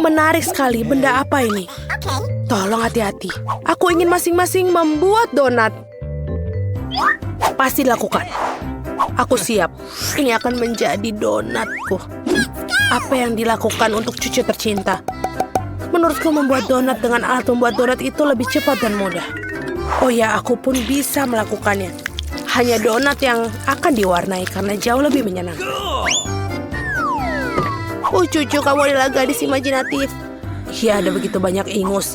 Menarik sekali, benda apa ini? Tolong hati-hati. Aku ingin masing-masing membuat donat. Pasti dilakukan. Aku siap. Ini akan menjadi donatku. Apa yang dilakukan untuk cucu tercinta? Menurutku membuat donat dengan alat membuat donat itu lebih cepat dan mudah. Oh ya, aku pun bisa melakukannya. Hanya donat yang akan diwarnai karena jauh lebih menyenangkan. Cucu, kamu adalah gadis imajinatif. Ya, ada begitu banyak ingus.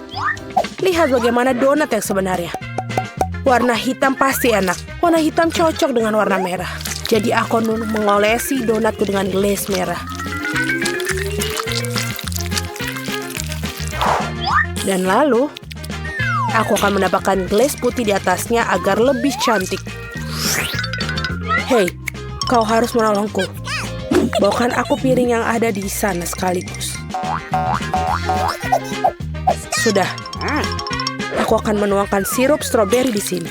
Lihat bagaimana donat yang sebenarnya. Warna hitam pasti enak. Warna hitam cocok dengan warna merah. Jadi aku mengolesi donatku dengan glaze merah. Dan lalu, aku akan menambahkan glaze putih di atasnya agar lebih cantik. Hei, kau harus menolongku. Bawakan aku piring yang ada di sana sekaligus. Sudah. Aku akan menuangkan sirup stroberi di sini.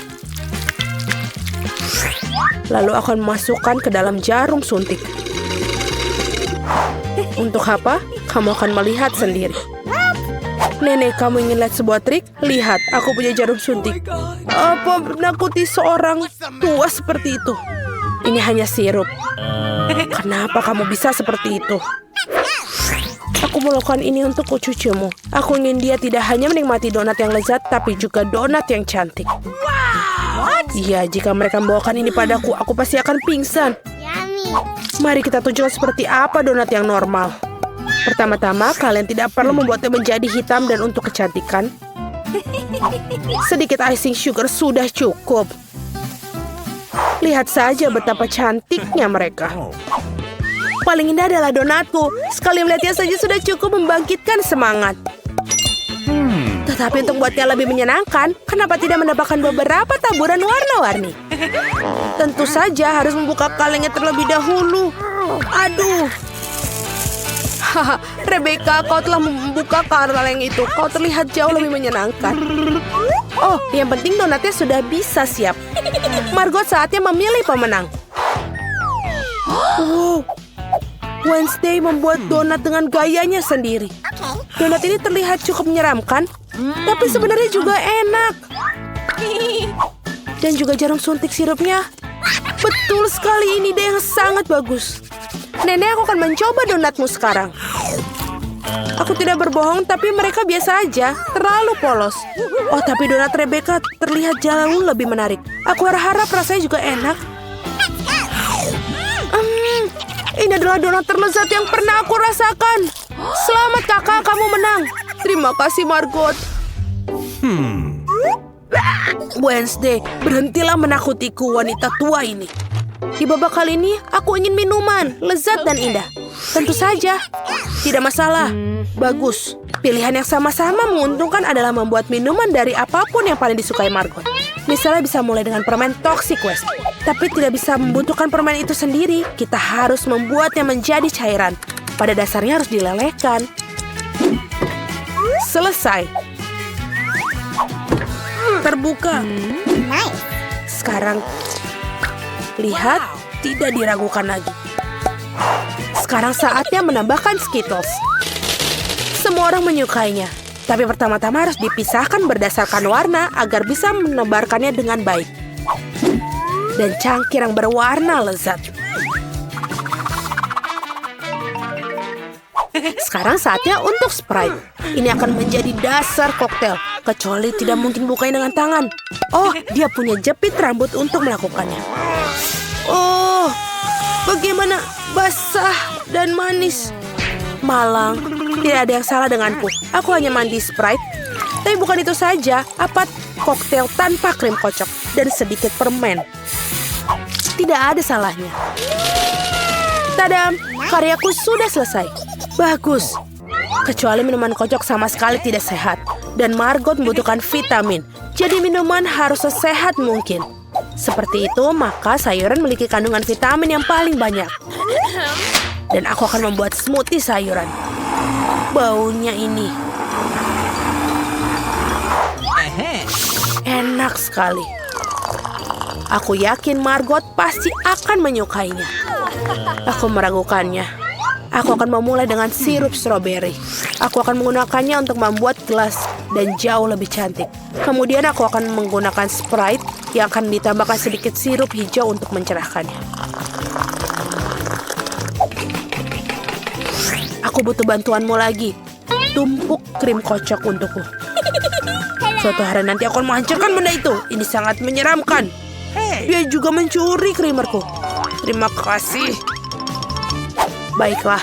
Lalu akan memasukkan ke dalam jarum suntik. Untuk apa? Kamu akan melihat sendiri. Nenek, kamu ingin lihat sebuah trik? Lihat, aku punya jarum suntik. Apa menakuti seorang tua seperti itu? Ini hanya sirup. Kenapa kamu bisa seperti itu? Aku melakukan ini untuk cucumu. Aku ingin dia tidak hanya menikmati donat yang lezat, tapi juga donat yang cantik. Iya, jika mereka membawakan ini padaku, aku pasti akan pingsan. Mari kita tunjukkan seperti apa donat yang normal. Pertama-tama, kalian tidak perlu membuatnya menjadi hitam dan untuk kecantikan. Sedikit icing sugar sudah cukup. Lihat saja betapa cantiknya mereka. Paling indah adalah donatku. Sekali melihatnya saja sudah cukup membangkitkan semangat. Tetapi untuk buatnya lebih menyenangkan, kenapa tidak menambahkan beberapa taburan warna-warni? Tentu saja harus membuka kalengnya terlebih dahulu. Aduh. Haha, Rebecca, kau telah membuka kaleng itu. Kau terlihat jauh lebih menyenangkan. Oh, yang penting donatnya sudah bisa siap. Margot, saatnya memilih pemenang. Wow. Wednesday membuat donat dengan gayanya sendiri. Donat ini terlihat cukup menyeramkan, tapi sebenarnya juga enak. Dan juga jarum suntik sirupnya. Betul sekali, ini ide yang sangat bagus. Nenek, aku akan mencoba donatmu sekarang. Aku tidak berbohong, tapi mereka biasa aja, terlalu polos. Oh, tapi donat Rebecca terlihat jauh lebih menarik. Aku harap rasanya juga enak. Ini adalah donat terlezat yang pernah aku rasakan. Selamat kakak, kamu menang. Terima kasih, Margot. Wednesday, berhentilah menakutiku wanita tua ini. Di babak kali ini, aku ingin minuman, lezat dan indah. Tentu saja, tidak masalah. Bagus. Pilihan yang sama-sama menguntungkan adalah membuat minuman dari apapun yang paling disukai Margot. Misalnya bisa mulai dengan permen Toxic West. Tapi tidak bisa membutuhkan permen itu sendiri. Kita harus membuatnya menjadi cairan. Pada dasarnya harus dilelehkan. Selesai. Terbuka. Sekarang, lihat, tidak diragukan lagi. Sekarang saatnya menambahkan Skittles. Semua orang menyukainya. Tapi pertama-tama harus dipisahkan berdasarkan warna agar bisa menebarkannya dengan baik. Dan cangkir yang berwarna lezat. Sekarang saatnya untuk Sprite. Ini akan menjadi dasar koktail. Kecuali tidak mungkin bukanya dengan tangan. Oh, dia punya jepit rambut untuk melakukannya. Oh, bagaimana basah dan manis. Malang, tidak ada yang salah denganku. Aku hanya mandi Sprite. Tapi bukan itu saja, apa koktail tanpa krim kocok dan sedikit permen. Tidak ada salahnya. Tadam, karyaku sudah selesai. Bagus. Kecuali minuman kocok sama sekali tidak sehat. Dan Margot membutuhkan vitamin. Jadi minuman harus sesehat mungkin. Seperti itu, maka sayuran memiliki kandungan vitamin yang paling banyak. Dan aku akan membuat smoothie sayuran. Baunya ini. Enak sekali. Aku yakin Margot pasti akan menyukainya. Aku meragukannya. Aku akan memulai dengan sirup stroberi. Aku akan menggunakannya untuk membuat gelas dan jauh lebih cantik. Kemudian aku akan menggunakan Sprite yang akan ditambahkan sedikit sirup hijau untuk mencerahkannya. Aku butuh bantuanmu lagi. Tumpuk krim kocok untukku. Suatu hari nanti aku akan menghancurkan benda itu. Ini sangat menyeramkan. Dia juga mencuri krimerku. Terima kasih. Baiklah.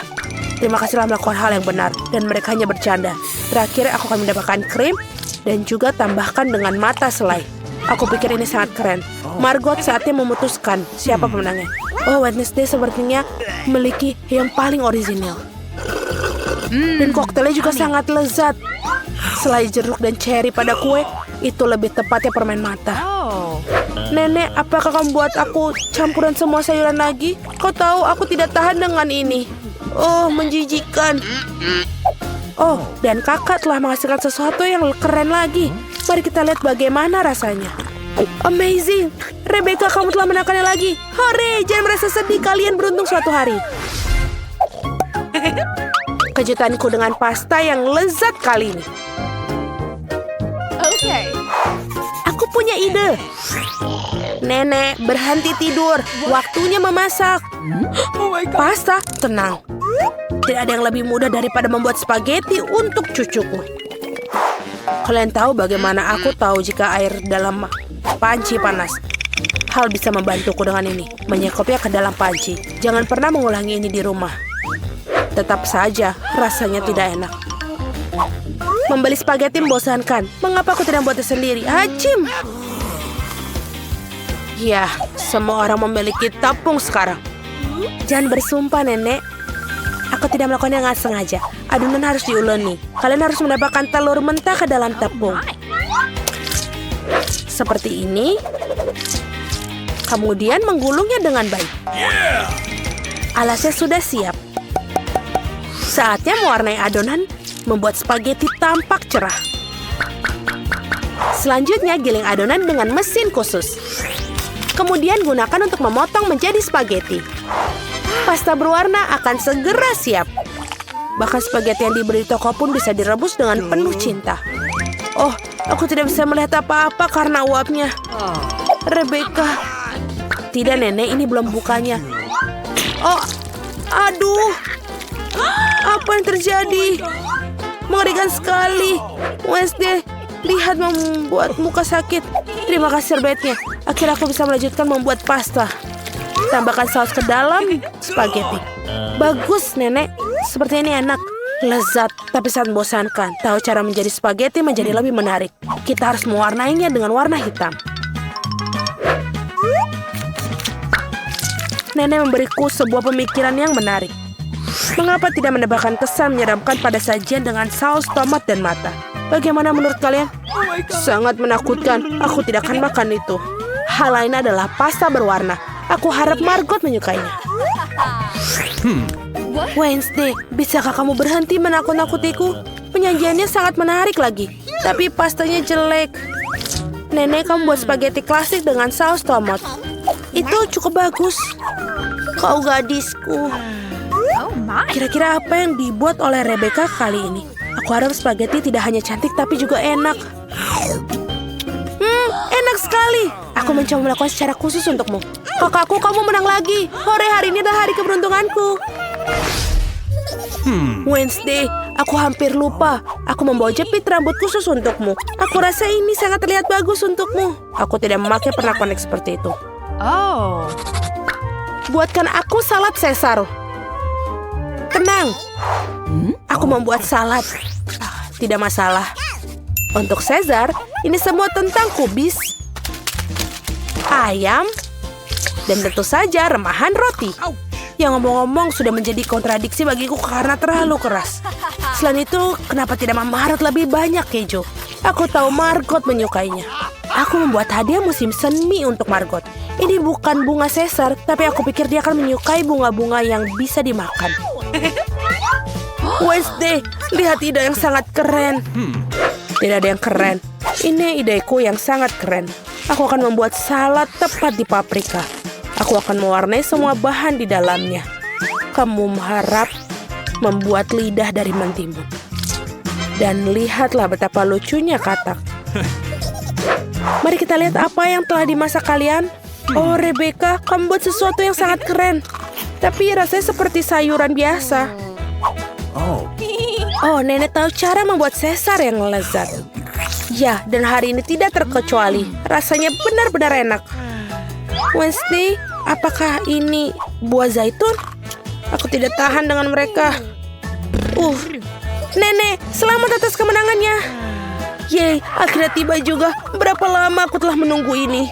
Terima kasih telah melakukan hal yang benar. Dan mereka hanya bercanda. Terakhir aku akan mendapatkan krim dan juga tambahkan dengan mata selai. Aku pikir ini sangat keren. Margot saatnya memutuskan siapa pemenangnya. Oh, Wednesday sepertinya memiliki yang paling orisinil. Dan koktelnya juga sangat lezat. Selai jeruk dan ceri pada kue, itu lebih tepatnya permen mata. Nenek, apakah kamu buat aku campuran semua sayuran lagi? Kau tahu aku tidak tahan dengan ini. Oh, menjijikan. Oh, dan kakak telah menghasilkan sesuatu yang keren lagi. Mari kita lihat bagaimana rasanya. Amazing. Rebecca, kamu telah menangkannya lagi. Hore, jangan merasa sedih, kalian beruntung suatu hari. Kejutanku dengan pasta yang lezat kali ini. Aku punya ide. Nenek, berhenti tidur. Waktunya memasak. Pasta, tenang. Tidak ada yang lebih mudah daripada membuat spaghetti untuk cucuku. Kalian tahu bagaimana aku tahu jika air dalam panci panas? Hal bisa membantuku dengan ini. Menyekopnya ke dalam panci. Jangan pernah mengulangi ini di rumah. Tetap saja, rasanya tidak enak. Membeli spaghetti membosankan. Mengapa aku tidak membuatnya sendiri? Hajim! Ya, semua orang memiliki tepung sekarang. Jangan bersumpah, Nenek. Aku tidak melakukannya dengan sengaja. Adonan harus diuleni. Kalian harus mendapatkan telur mentah ke dalam tepung. Seperti ini. Kemudian menggulungnya dengan baik. Alasnya sudah siap. Saatnya mewarnai adonan, membuat spaghetti tampak cerah. Selanjutnya giling adonan dengan mesin khusus. Kemudian gunakan untuk memotong menjadi spaghetti. Pasta berwarna akan segera siap. Bahkan spaghetti yang diberi di toko pun bisa direbus dengan penuh cinta. Oh, aku tidak bisa melihat apa-apa karena uapnya. Rebecca. Tidak, Nenek, ini belum bukanya. Oh, aduh. Apa yang terjadi? Mengerikan sekali. Wednesday, lihat membuat muka sakit. Terima kasih serbetnya. Akhirnya aku bisa melanjutkan membuat pasta. Tambahkan saus ke dalam spaghetti. Bagus, Nenek. Seperti ini enak. Lezat, tapi sangat membosankan. Tahu cara menjadi spaghetti menjadi lebih menarik. Kita harus mewarnainya dengan warna hitam. Nenek memberiku sebuah pemikiran yang menarik. Mengapa tidak menambahkan kesan menyeramkan pada sajian dengan saus tomat dan mata? Bagaimana menurut kalian? Sangat menakutkan. Aku tidak akan makan itu. Hal lain adalah pasta berwarna. Aku harap Margot menyukainya. Wednesday, bisakah kamu berhenti menakut-nakutiku? Penyajiannya sangat menarik lagi. Tapi pastanya jelek. Nenek, kamu buat spaghetti klasik dengan saus tomat. Itu cukup bagus. Kau gadisku. Kira-kira apa yang dibuat oleh Rebecca kali ini? Aku harap spaghetti tidak hanya cantik tapi juga enak. Enak sekali. Aku mencoba melakukan secara khusus untukmu. Kakakku, kamu menang lagi. Hore, hari ini adalah hari keberuntunganku. Wednesday, aku hampir lupa. Aku membawa jepit rambut khusus untukmu. Aku rasa ini sangat terlihat bagus untukmu. Aku tidak memakai pernak-pernik seperti itu. Oh. Buatkan aku salad Caesar. Tenang. Aku membuat salad. Tidak masalah. Untuk Caesar, ini semua tentang kubis, ayam, dan tentu saja remahan roti. Yang ngomong-ngomong sudah menjadi kontradiksi bagiku karena terlalu keras. Selain itu, kenapa tidak Margot lebih banyak keju? Aku tahu Margot menyukainya. Aku membuat hadiah musim semi untuk Margot. Ini bukan bunga Caesar, tapi aku pikir dia akan menyukai bunga-bunga yang bisa dimakan. Wednesday, lihat ide yang sangat keren. Tidak ada yang keren. Ini ideku yang sangat keren. Aku akan membuat salad tepat di paprika. Aku akan mewarnai semua bahan di dalamnya. Kamu mengharap membuat lidah dari mentimun. Dan lihatlah betapa lucunya katak. Mari kita lihat apa yang telah dimasak kalian. Oh, Rebecca, kamu buat sesuatu yang sangat keren. Tapi rasanya seperti sayuran biasa. Oh, nenek tahu cara membuat sesar yang lezat. Ya, dan hari ini tidak terkecuali. Rasanya benar-benar enak. Wednesday, apakah ini buah zaitun? Aku tidak tahan dengan mereka. Nenek, selamat atas kemenangannya. Yeay, akhirnya tiba juga. Berapa lama aku telah menunggu ini.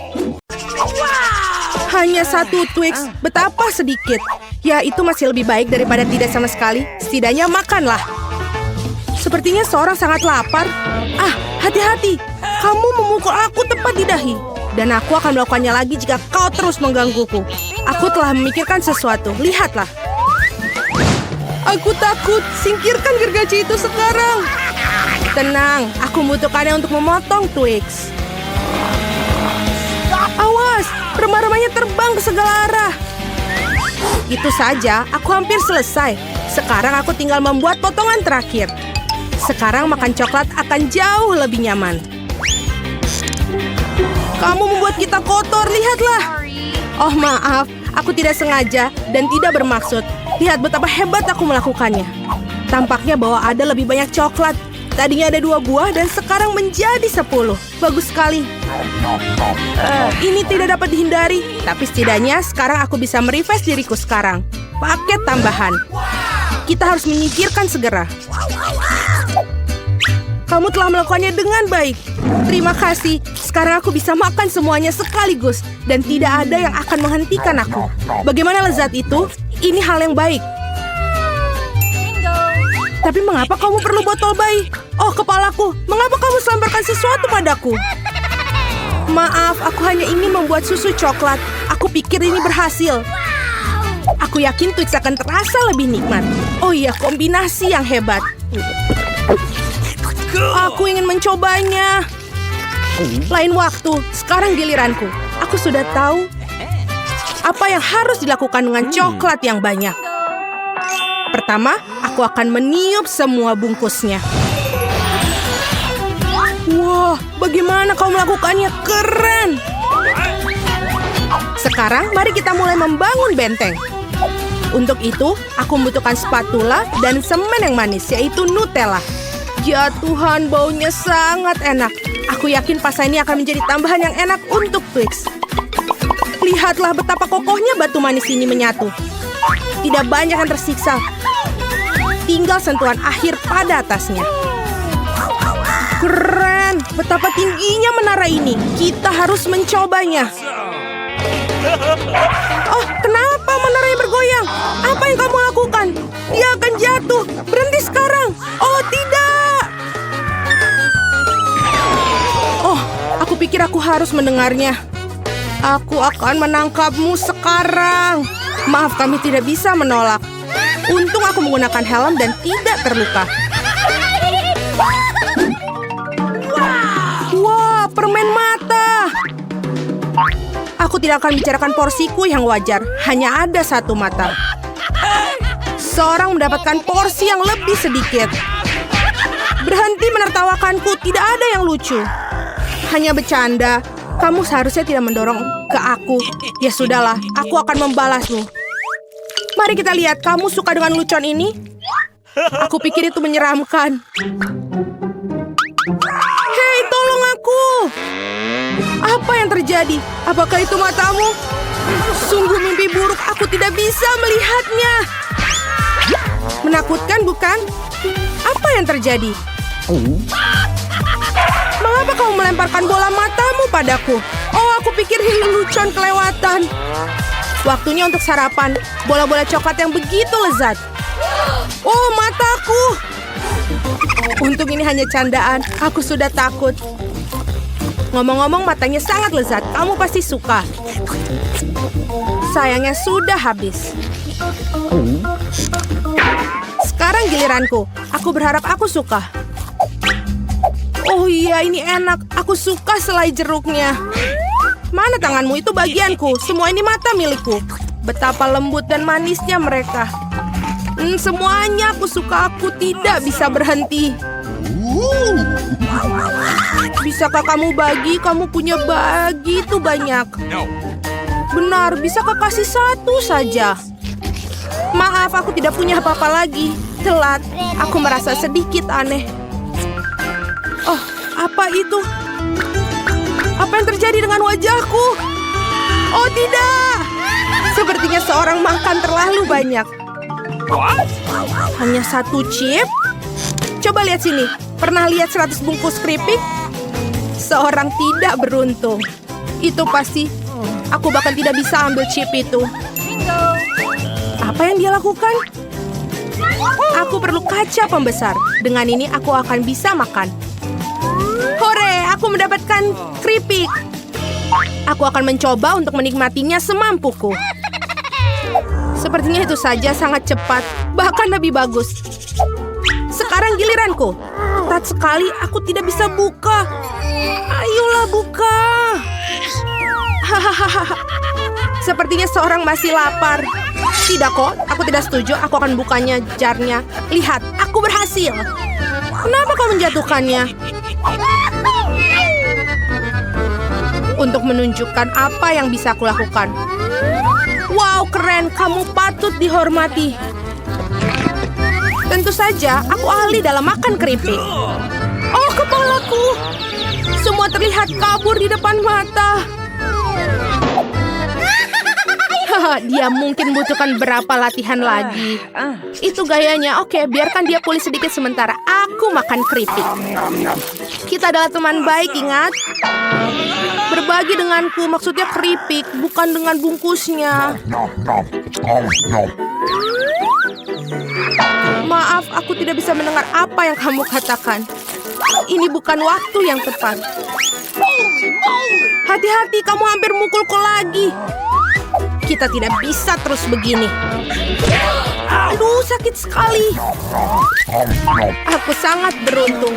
Hanya 1 Twix, betapa sedikit. Ya, itu masih lebih baik daripada tidak sama sekali. Setidaknya makanlah. Sepertinya seorang sangat lapar. Hati-hati. Kamu memukul aku tepat di dahi. Dan aku akan melakukannya lagi jika kau terus menggangguku. Aku telah memikirkan sesuatu. Lihatlah. Aku takut. Singkirkan gergaji itu sekarang. Tenang, aku membutuhkannya untuk memotong Twix. Awas, remah-remahnya terbang ke segala arah. Itu saja, aku hampir selesai. Sekarang aku tinggal membuat potongan terakhir. Sekarang makan coklat akan jauh lebih nyaman. Kamu membuat kita kotor, lihatlah. Oh maaf, aku tidak sengaja dan tidak bermaksud. Lihat betapa hebat aku melakukannya. Tampaknya bahwa ada lebih banyak coklat. Tadinya ada 2 buah dan sekarang menjadi 10. Bagus sekali. Ini tidak dapat dihindari. Tapi setidaknya sekarang aku bisa merefresh diriku sekarang. Paket tambahan. Kita harus menyingkirkan segera. Kamu telah melakukannya dengan baik. Terima kasih. Sekarang aku bisa makan semuanya sekaligus. Dan tidak ada yang akan menghentikan aku. Bagaimana lezat itu? Ini hal yang baik. Tapi mengapa kamu perlu botol bayi? Oh, kepalaku. Mengapa kamu selemparkan sesuatu padaku? Maaf, aku hanya ingin membuat susu coklat. Aku pikir ini berhasil. Aku yakin Twix akan terasa lebih nikmat. Oh iya, kombinasi yang hebat. Aku ingin mencobanya. Lain waktu, sekarang giliranku. Aku sudah tahu apa yang harus dilakukan dengan coklat yang banyak. Pertama, aku akan meniup semua bungkusnya. Wah, bagaimana kau melakukannya? Keren! Sekarang, mari kita mulai membangun benteng. Untuk itu, aku membutuhkan spatula dan semen yang manis, yaitu Nutella. Ya Tuhan, baunya sangat enak. Aku yakin pasta ini akan menjadi tambahan yang enak untuk Twix. Lihatlah betapa kokohnya batu manis ini menyatu. Tidak banyak yang tersiksa. Tinggal sentuhan akhir pada atasnya. Keren! Betapa tingginya menara ini. Kita harus mencobanya. Oh, kenapa menaranya bergoyang? Apa yang kamu lakukan? Dia akan jatuh. Berhenti sekarang. Oh, tidak! Oh, aku pikir aku harus mendengarnya. Aku akan menangkapmu sekarang. Maaf, kami tidak bisa menolak. Untung aku menggunakan helm dan tidak terluka. Wah, permen mata. Aku tidak akan bicarakan porsiku yang wajar. Hanya ada 1 mata. Seorang mendapatkan porsi yang lebih sedikit. Berhenti menertawakanku, tidak ada yang lucu. Hanya bercanda. Kamu seharusnya tidak mendorong ke aku. Ya sudahlah, aku akan membalasmu. Mari kita lihat, kamu suka dengan lucuan ini? Aku pikir itu menyeramkan. Hei, tolong aku! Apa yang terjadi? Apakah itu matamu? Sungguh mimpi buruk, aku tidak bisa melihatnya. Menakutkan, bukan? Apa yang terjadi? Mengapa kamu melemparkan bola matamu padaku? Oh, aku pikir ini lucuan kelewatan. Waktunya untuk sarapan. Bola-bola coklat yang begitu lezat. Oh, mataku. Untung ini hanya candaan. Aku sudah takut. Ngomong-ngomong, matanya sangat lezat. Kamu pasti suka. Sayangnya sudah habis. Sekarang giliranku. Aku berharap aku suka. Oh iya, ini enak. Aku suka selai jeruknya. Mana tanganmu? Itu bagianku. Semua ini mata milikku. Betapa lembut dan manisnya mereka. Semuanya aku suka, aku tidak bisa berhenti. Bisakah kamu bagi? Kamu punya begitu banyak. Benar, bisakah kasih satu saja? Maaf, aku tidak punya apa-apa lagi. Telat, aku merasa sedikit aneh. Oh, apa itu? Apa yang terjadi dengan wajahku? Oh tidak! Sepertinya seorang makan terlalu banyak. Hanya satu chip? Coba lihat sini. Pernah lihat 100 bungkus keripik? Seorang tidak beruntung. Itu pasti. Aku bahkan tidak bisa ambil chip itu. Apa yang dia lakukan? Aku perlu kaca pembesar. Dengan ini aku akan bisa makan. Hore, aku mendapatkan keripik. Aku akan mencoba untuk menikmatinya semampuku. Sepertinya itu saja sangat cepat, bahkan lebih bagus. Sekarang giliranku. Ketat sekali, aku tidak bisa buka. Ayolah buka. Hahaha. Sepertinya seorang masih lapar. Tidak kok, aku tidak setuju. Aku akan bukanya jarnya. Lihat, aku berhasil. Kenapa kau menjatuhkannya? Untuk menunjukkan apa yang bisa aku lakukan. Wow, keren. Kamu patut dihormati. Tentu saja, aku ahli dalam makan keripik. Oh, kepalaku. Semua terlihat kabur di depan mata. Dia mungkin butuhkan berapa latihan lagi. Itu gayanya. Oke, biarkan dia pulih sedikit sementara. Aku makan keripik. Kita adalah teman baik, ingat? Berbagi denganku, maksudnya keripik, bukan dengan bungkusnya. Maaf, aku tidak bisa mendengar apa yang kamu katakan. Ini bukan waktu yang tepat. Hati-hati, kamu hampir mukulku lagi. Kita tidak bisa terus begini. Aduh, sakit sekali. Aku sangat beruntung.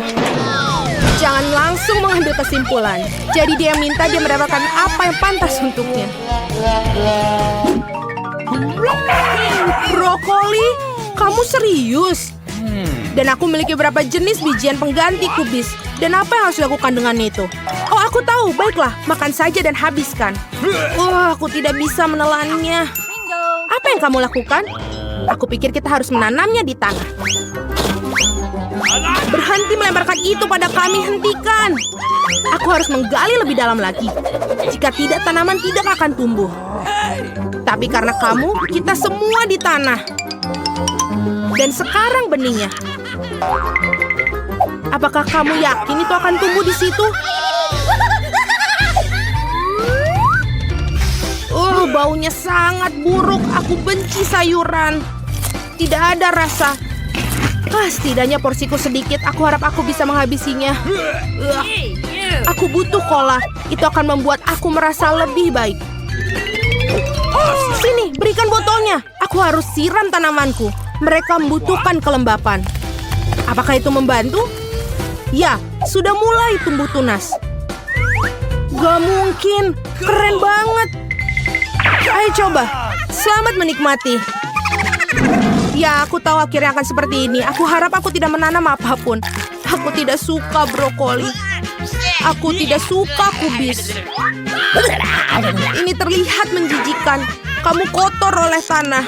Jangan langsung mengambil kesimpulan. Jadi dia minta dia mendapatkan apa yang pantas untuknya. Brokoli? Kamu serius? Dan aku memiliki beberapa jenis bijian pengganti kubis. Dan apa yang harus dilakukan dengan itu? Oh, aku tahu. Baiklah, makan saja dan habiskan. Wah, aku tidak bisa menelannya. Apa yang kamu lakukan? Aku pikir kita harus menanamnya di tanah. Berhenti melemparkan itu pada kami, hentikan. Aku harus menggali lebih dalam lagi. Jika tidak, tanaman tidak akan tumbuh. Tapi karena kamu, kita semua di tanah. Dan sekarang benihnya. Apakah kamu yakin itu akan tumbuh di situ? Baunya sangat buruk. Aku benci sayuran. Tidak ada rasa. Setidaknya porsiku sedikit. Aku harap aku bisa menghabisinya. Aku butuh cola. Itu akan membuat aku merasa lebih baik. Sini, berikan botolnya. Aku harus siram tanamanku. Mereka membutuhkan kelembapan. Apakah itu membantu? Ya, sudah mulai tumbuh tunas. Gak mungkin. Keren banget. Ayo coba. Selamat menikmati. Ya, aku tahu akhirnya akan seperti ini. Aku harap aku tidak menanam apapun. Aku tidak suka brokoli. Aku tidak suka kubis. Ini terlihat menjijikan. Kamu kotor oleh tanah.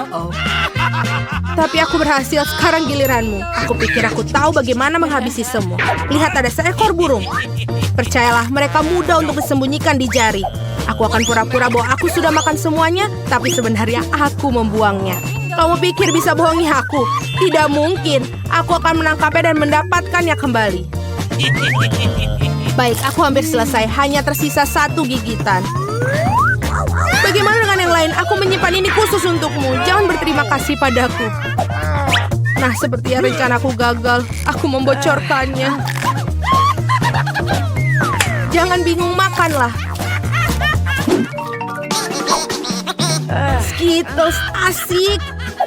Tapi aku berhasil. Sekarang giliranmu. Aku pikir aku tahu bagaimana menghabisi semua. Lihat, ada seekor burung. Percayalah, mereka mudah untuk disembunyikan di jari. Aku akan pura-pura bahwa aku sudah makan semuanya, tapi sebenarnya aku membuangnya. Kamu pikir bisa bohongi aku? Tidak mungkin. Aku akan menangkapnya dan mendapatkannya kembali. Baik, aku hampir selesai. Hanya tersisa satu gigitan. Bagaimana dengan yang lain? Aku menyimpan ini khusus untukmu. Jangan berterima kasih padaku. Nah, sepertinya rencanaku gagal. Aku membocorkannya. Jangan bingung, makanlah. Skittles asik.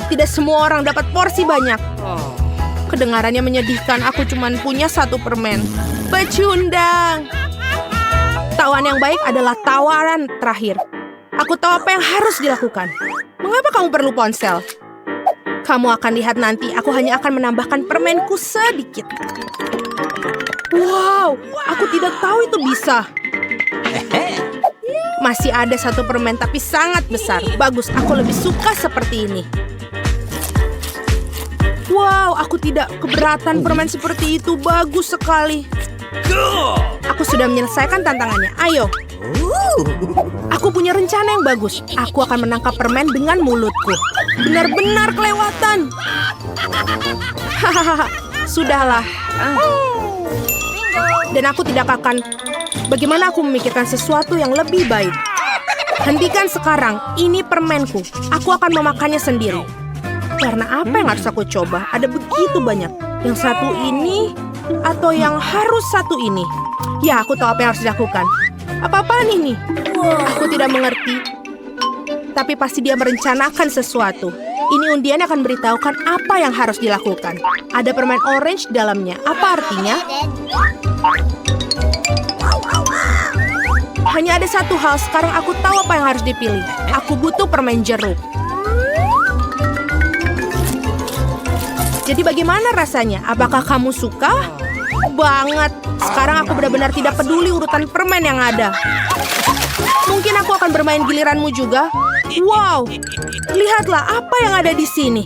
Tidak semua orang dapat porsi banyak. Kedengarannya menyedihkan. Aku cuma punya satu permen. Pecundang. Tawaran yang baik adalah tawaran terakhir. Aku tahu apa yang harus dilakukan. Mengapa kamu perlu ponsel? Kamu akan lihat nanti, aku hanya akan menambahkan permenku sedikit. Wow, aku tidak tahu itu bisa. Masih ada satu permen tapi sangat besar. Bagus, aku lebih suka seperti ini. Wow, aku tidak keberatan permen seperti itu. Bagus sekali. Aku sudah menyelesaikan tantangannya. Ayo. Aku punya rencana yang bagus. Aku akan menangkap permen dengan mulutku. Benar-benar kelewatan. Hahaha, sudahlah. Dan aku tidak akan... Bagaimana aku memikirkan sesuatu yang lebih baik? Hentikan sekarang. Ini permenku. Aku akan memakannya sendiri. Karena apa yang harus aku coba? Ada begitu banyak. Yang satu ini atau yang harus satu ini? Ya, aku tahu apa yang harus dilakukan. Apa-apaan ini? Aku tidak mengerti. Tapi pasti dia merencanakan sesuatu. Ini undian akan beritahukan apa yang harus dilakukan. Ada permen orange di dalamnya. Apa artinya? Hanya ada satu hal. Sekarang aku tahu apa yang harus dipilih. Aku butuh permen jeruk. Jadi bagaimana rasanya? Apakah kamu suka? Banget. Sekarang aku benar-benar tidak peduli urutan permen yang ada. Mungkin aku akan bermain giliranmu juga. Wow, lihatlah apa yang ada di sini.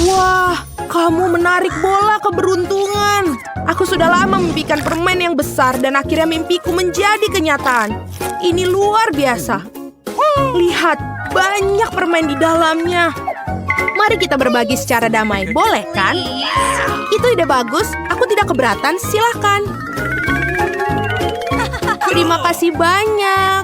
Wah, kamu menarik bola keberuntungan. Aku sudah lama mimpikan permen yang besar dan akhirnya mimpiku menjadi kenyataan. Ini luar biasa. Lihat, banyak permen di dalamnya. Mari kita berbagi secara damai, boleh kan? Itu ide bagus, aku tidak keberatan, silahkan. Terima kasih banyak.